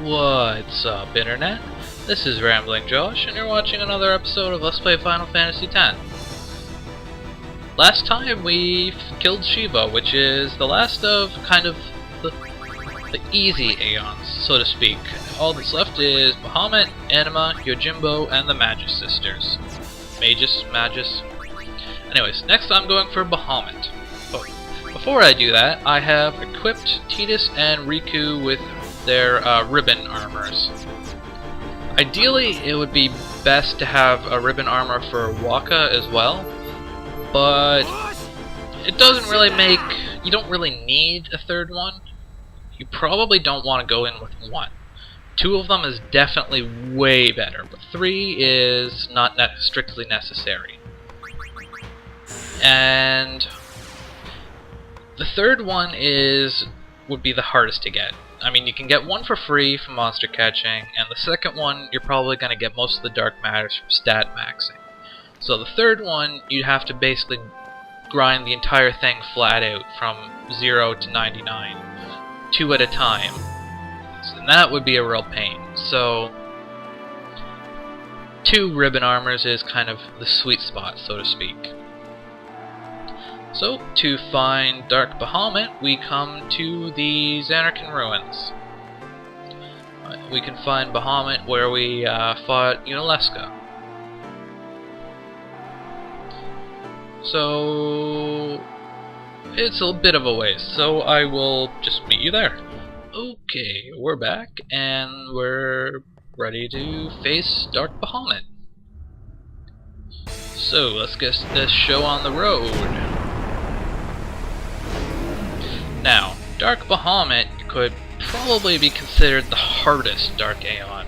What's up, Internet? This is Rambling Josh, and you're watching another episode of Let's Play Final Fantasy X. Last time we killed Shiva, which is the last of kind of the easy aeons, so to speak. All that's left is Bahamut, Anima, Yojimbo, and the Magus sisters. Magus. Anyways, next I'm going for Bahamut. But before I do that, I have equipped Tidus and Riku with their ribbon armors. Ideally, it would be best to have a ribbon armor for Waka as well, but it doesn't really make... you don't really need a third one. You probably don't want to go in with one. Two of them is definitely way better, but three is not strictly necessary. And the third one would be the hardest to get. I mean, you can get one for free from monster catching, and the second one you're probably going to get most of the dark matters from stat maxing. So the third one, you'd have to basically grind the entire thing flat out from 0 to 99, 2 at a time. And that would be a real pain. So 2 ribbon armors is kind of the sweet spot, so to speak. So, to find Dark Bahamut, we come to the Xanarkand ruins. We can find Bahamut where we fought Unileska. So, it's a bit of a ways, so I will just meet you there. Okay, we're back, and we're ready to face Dark Bahamut. So, let's get this show on the road. Now, Dark Bahamut could probably be considered the hardest Dark Aeon,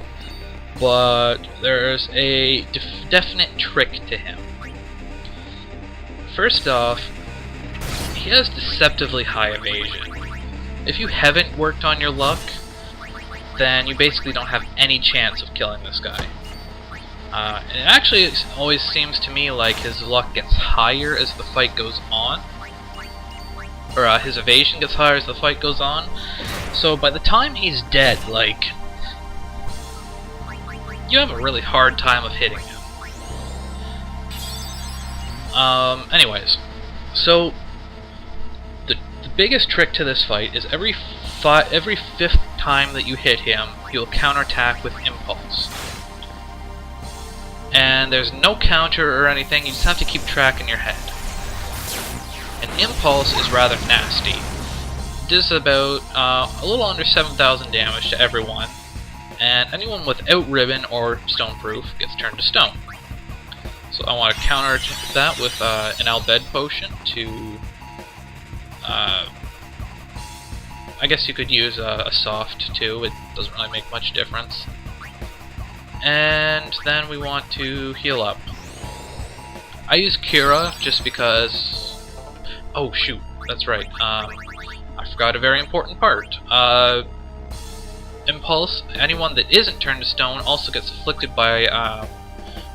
but there's a definite trick to him. First off, he has deceptively high evasion. If you haven't worked on your luck, then you basically don't have any chance of killing this guy. And it actually always seems to me like his luck gets higher as the fight goes on. Or his evasion gets higher as the fight goes on. So by the time he's dead, like, you have a really hard time of hitting him. Anyways, so the biggest trick to this fight is every 5th time that you hit him, he'll counterattack with Impulse. And there's no counter or anything, you just have to keep track in your head. An Impulse is rather nasty. It does about a little under 7,000 damage to everyone, and anyone without ribbon or stoneproof gets turned to stone. So I want to counter that with an Albed potion to... I guess you could use a soft too, it doesn't really make much difference. And then we want to heal up. I use Kira just because... oh shoot, that's right, I forgot a very important part. Impulse, anyone that isn't turned to stone also gets afflicted by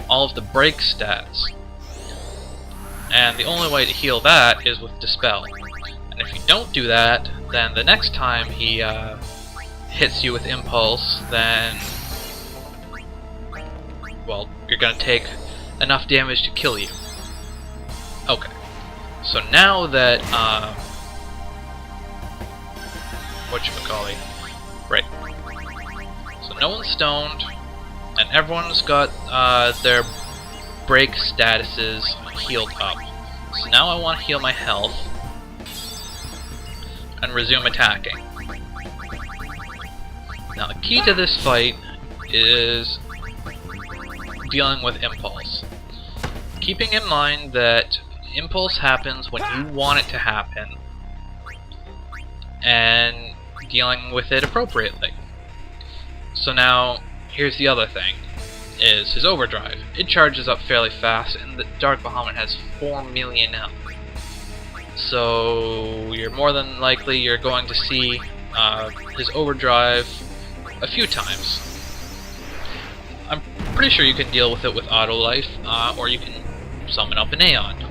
all of the break stats. And the only way to heal that is with Dispel. And if you don't do that, then the next time he hits you with Impulse, then, well, you're gonna take enough damage to kill you. Okay. So now that, whatchamacallit, right, so no one's stoned, and everyone's got their break statuses healed up. So now I want to heal my health, and resume attacking. Now the key to this fight is dealing with Impulse. Keeping in mind that Impulse happens when you want it to happen, and dealing with it appropriately. So now, here's the other thing, is his overdrive. It charges up fairly fast, and the Dark Bahamut has 4 million health. So you're more than likely you're going to see his overdrive a few times. I'm pretty sure you can deal with it with auto life, or you can summon up an Aeon,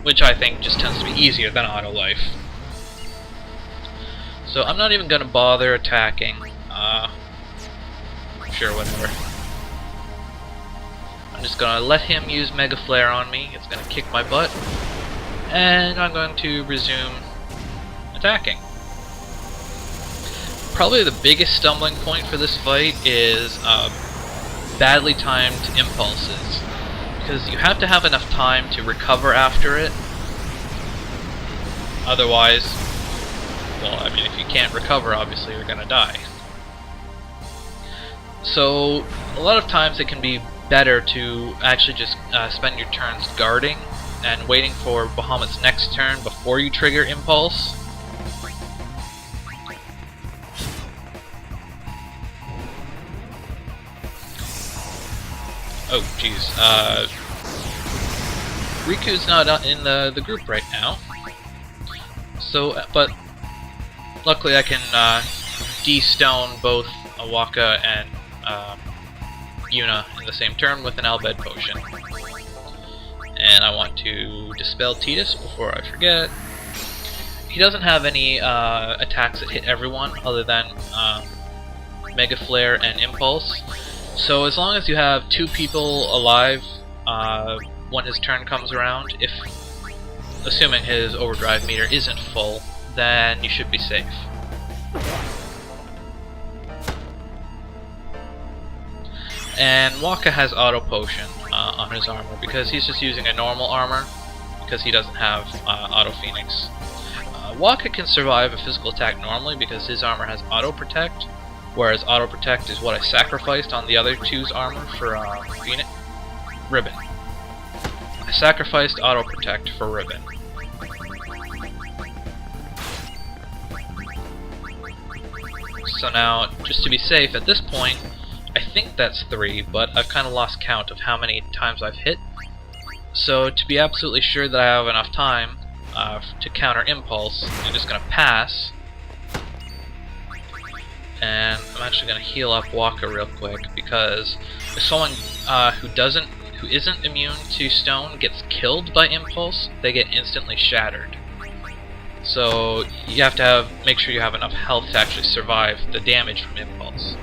which I think just tends to be easier than auto life. So I'm not even going to bother attacking. Sure, whatever. I'm just gonna let him use Mega Flare on me. It's gonna kick my butt. And I'm going to resume attacking. Probably the biggest stumbling point for this fight is badly timed impulses. Because you have to have enough time to recover after it. Otherwise, well, I mean, if you can't recover, obviously you're gonna die. So, a lot of times it can be better to actually just spend your turns guarding and waiting for Bahamut's next turn before you trigger Impulse. Oh, jeez. Riku's not in the group right now. So, but luckily I can de-stone both Waka and Yuna in the same turn with an Albed Potion. And I want to dispel Tidus before I forget. He doesn't have any attacks that hit everyone other than Mega Flare and Impulse. So as long as you have 2 people alive when his turn comes around, assuming his overdrive meter isn't full, then you should be safe. And Waka has auto potion on his armor because he's just using a normal armor because he doesn't have auto phoenix. Waka can survive a physical attack normally because his armor has auto protect, whereas auto protect is what I sacrificed on the other two's armor for Ribbon. I sacrificed auto protect for Ribbon. So now, just to be safe at this point, I think that's 3, but I've kind of lost count of how many times I've hit. So to be absolutely sure that I have enough time to counter Impulse, I'm just going to pass. And I'm actually going to heal up Waka real quick, because if someone who isn't immune to stone gets killed by Impulse, they get instantly shattered. So you have to make sure you have enough health to actually survive the damage from Impulse.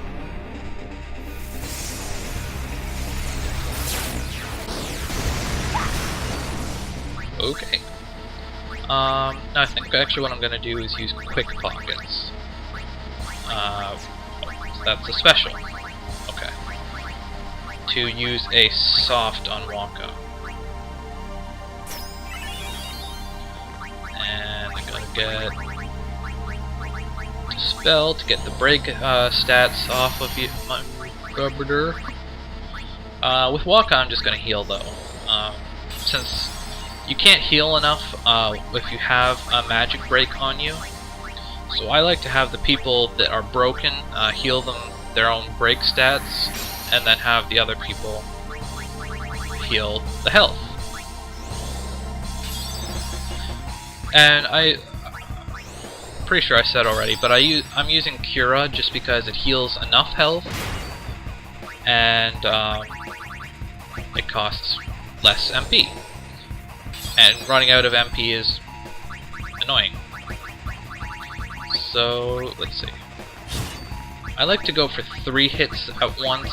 Okay. Now I think actually what I'm going to do is use Quick Pockets. That's a special. Okay. To use a soft on Waka. And I'm going to get Dispel to get the break stats off of my Rubber. With Waka I'm just going to heal though. Since you can't heal enough if you have a magic break on you. So I like to have the people that are broken heal them their own break stats, and then have the other people heal the health. And I'm pretty sure I said already, but I'm using Cura just because it heals enough health, and it costs less MP. And running out of MP is annoying. So, let's see. I like to go for 3 hits at once,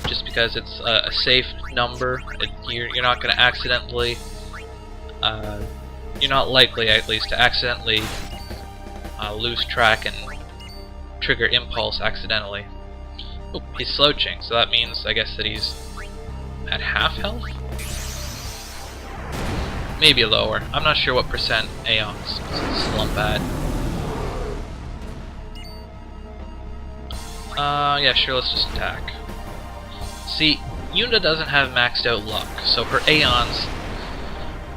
just because it's a safe number. You're not going to accidentally, you're not likely at least to accidentally lose track and trigger Impulse accidentally. Oh, he's slouching, so that means I guess that he's at half health? Maybe lower. I'm not sure what percent aeons slump at. Yeah, sure, let's just attack. See, Yuna doesn't have maxed out luck, so her aeons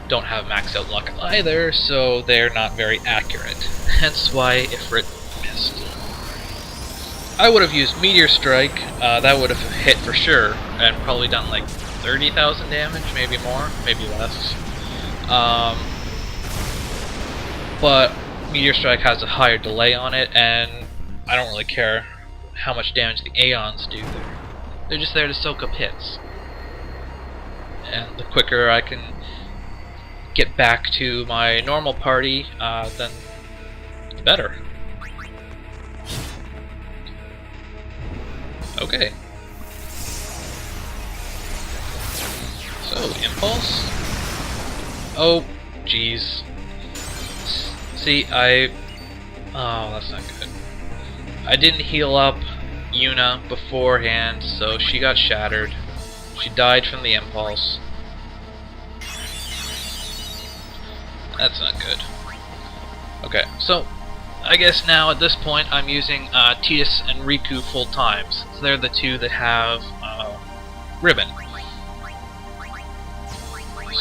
don't have maxed out luck either, so they're not very accurate. Hence why Ifrit missed. I would have used Meteor Strike, that would have hit for sure, and probably done like 30,000 damage, maybe more, maybe less. But Meteor Strike has a higher delay on it, and I don't really care how much damage the aeons do. They're just there to soak up hits. And the quicker I can get back to my normal party, then the better. Okay. So, Impulse? Oh, jeez. See, oh, that's not good. I didn't heal up Yuna beforehand, so she got shattered. She died from the Impulse. That's not good. Okay, so I guess now at this point I'm using Tidus and Riku full times. So they're the two that have ribbon.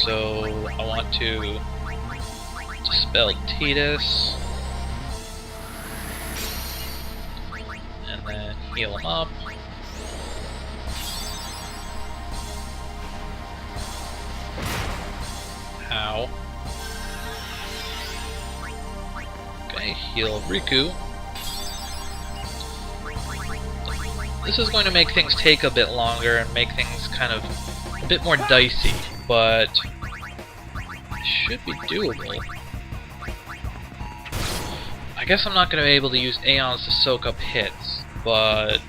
So I want to dispel Tidus and then heal him up. Ow. Okay, heal Riku. This is going to make things take a bit longer and make things kind of a bit more dicey, but it should be doable. I guess I'm not going to be able to use Aeons to soak up hits, but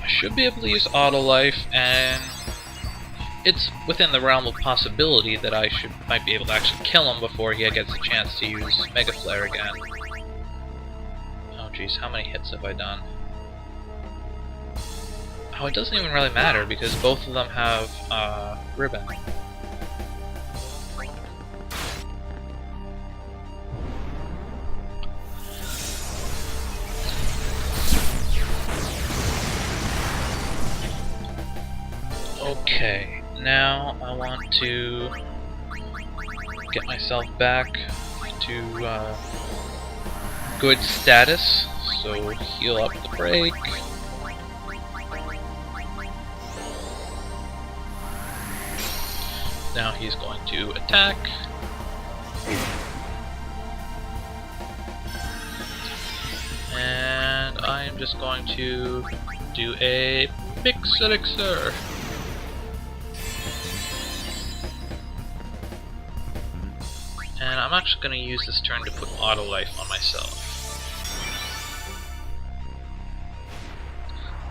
I should be able to use Auto Life, and it's within the realm of possibility that I might be able to actually kill him before he gets a chance to use Mega Flare again. Oh jeez, how many hits have I done? Oh, it doesn't even really matter because both of them have ribbon. Okay, now I want to get myself back to good status, so heal up the break. Now he's going to attack. And I am just going to do a Mix Elixir. And I'm actually going to use this turn to put Auto Life on myself.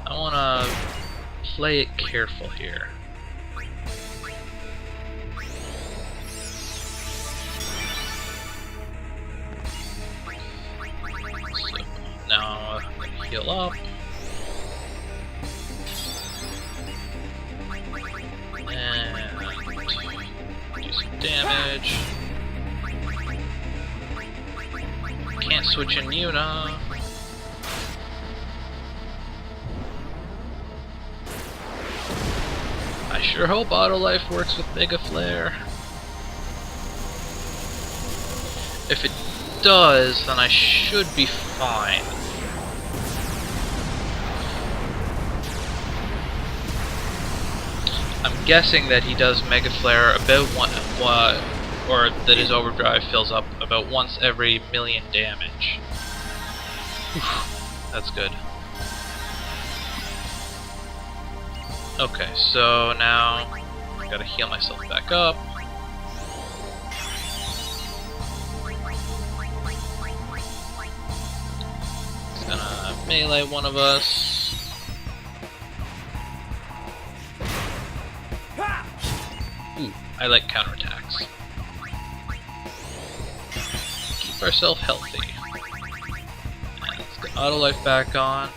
I want to play it careful here. So now I'm going to heal up. And do some damage. Can't switch in Yuna. I sure hope Auto Life works with Mega Flare. If it does, then I should be fine. I'm guessing that he does Mega Flare about or that his overdrive fills up about once every 1,000,000 damage. Oof, that's good. Okay, so now I gotta heal myself back up. He's gonna melee one of us. Ooh, I like counterattacks. Keep ourselves healthy. And let's get Auto Life back on.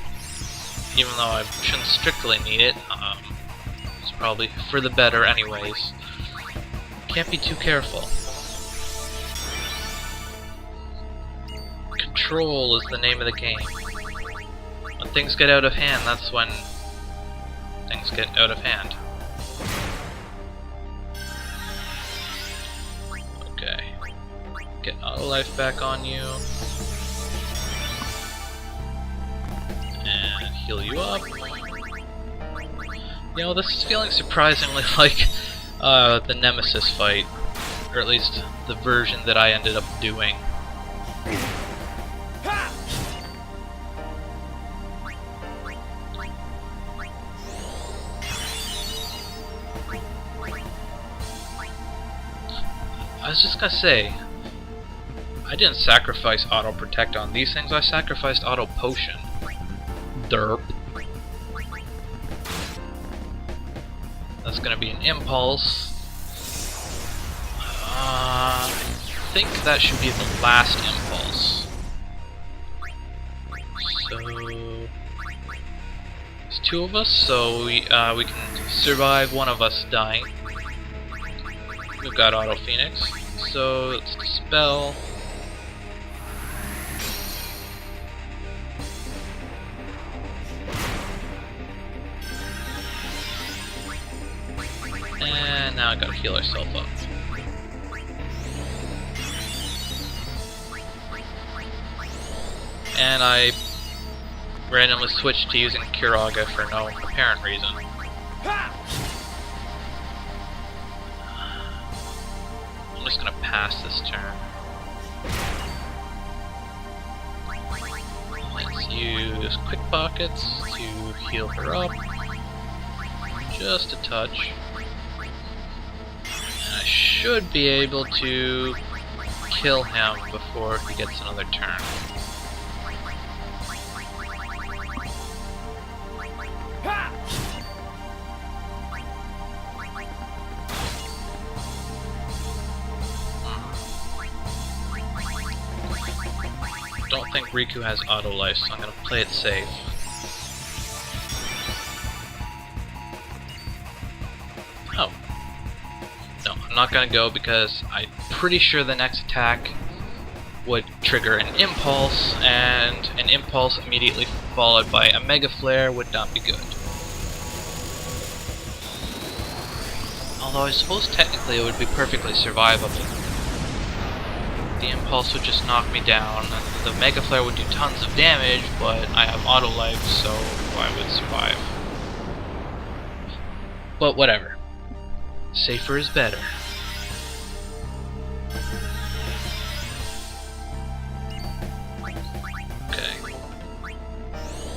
Even though I shouldn't strictly need it, it's probably for the better anyways. Can't be too careful. Control is the name of the game. When things get out of hand, that's when things get out of hand. Okay. Get Auto Life back on you. And heal you up. You know, this is feeling surprisingly like the Nemesis fight. Or at least the version that I ended up doing. I was just gonna say, I didn't sacrifice auto protect on these things, I sacrificed auto potion. Derp. That's gonna be an impulse. I think that should be the last impulse. So there's two of us, so we can survive one of us dying. We've got Auto Phoenix, so let's dispel. And now I gotta heal ourselves up. And I randomly switched to using Kiraga for no apparent reason. I'm just gonna pass this turn. Let's use Quick Pockets to heal her up. Just a touch. And I should be able to kill him before he gets another turn. I don't think Riku has auto life, so I'm gonna play it safe. Oh. No, I'm not gonna go because I'm pretty sure the next attack would trigger an impulse, and an impulse immediately followed by a Mega Flare would not be good. Although I suppose technically it would be perfectly survivable. The impulse would just knock me down, and the Mega Flare would do tons of damage, but I have auto life, so I would survive. But whatever. Safer is better. Okay.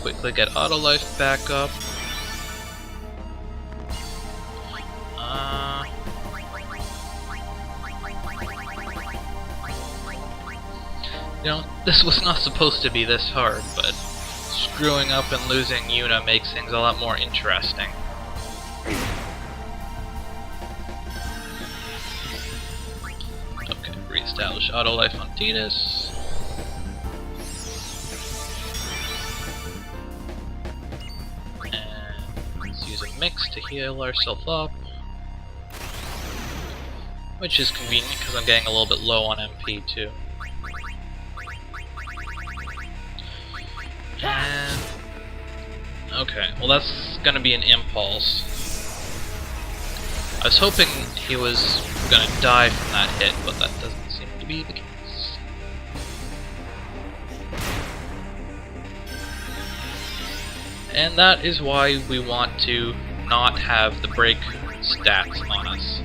Quickly get auto life back up. You know, this was not supposed to be this hard, but screwing up and losing Yuna makes things a lot more interesting. Okay, reestablish auto life on Tidus. And let's use a mix to heal ourselves up. Which is convenient because I'm getting a little bit low on MP too. And okay, well that's gonna be an impulse. I was hoping he was gonna die from that hit, but that doesn't seem to be the case. And that is why we want to not have the break stats on us.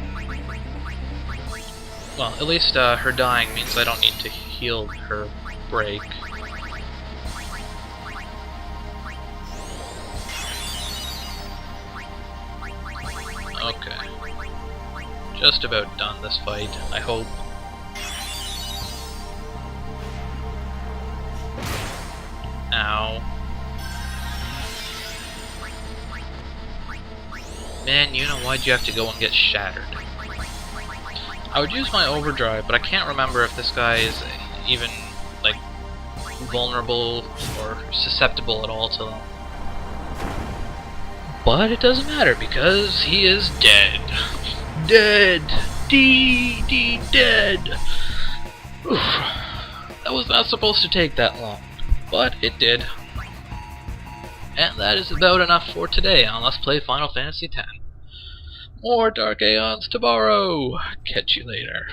Well, at least her dying means I don't need to heal her break. Okay. Just about done this fight, I hope. Ow. Man, you know, why'd you have to go and get shattered? I would use my overdrive, but I can't remember if this guy is even, like, vulnerable or susceptible at all to them. But it doesn't matter because he is dead. Dead. Dead. Oof. That was not supposed to take that long, but it did. And that is about enough for today on Let's Play Final Fantasy X. More Dark Aeons tomorrow. Catch you later.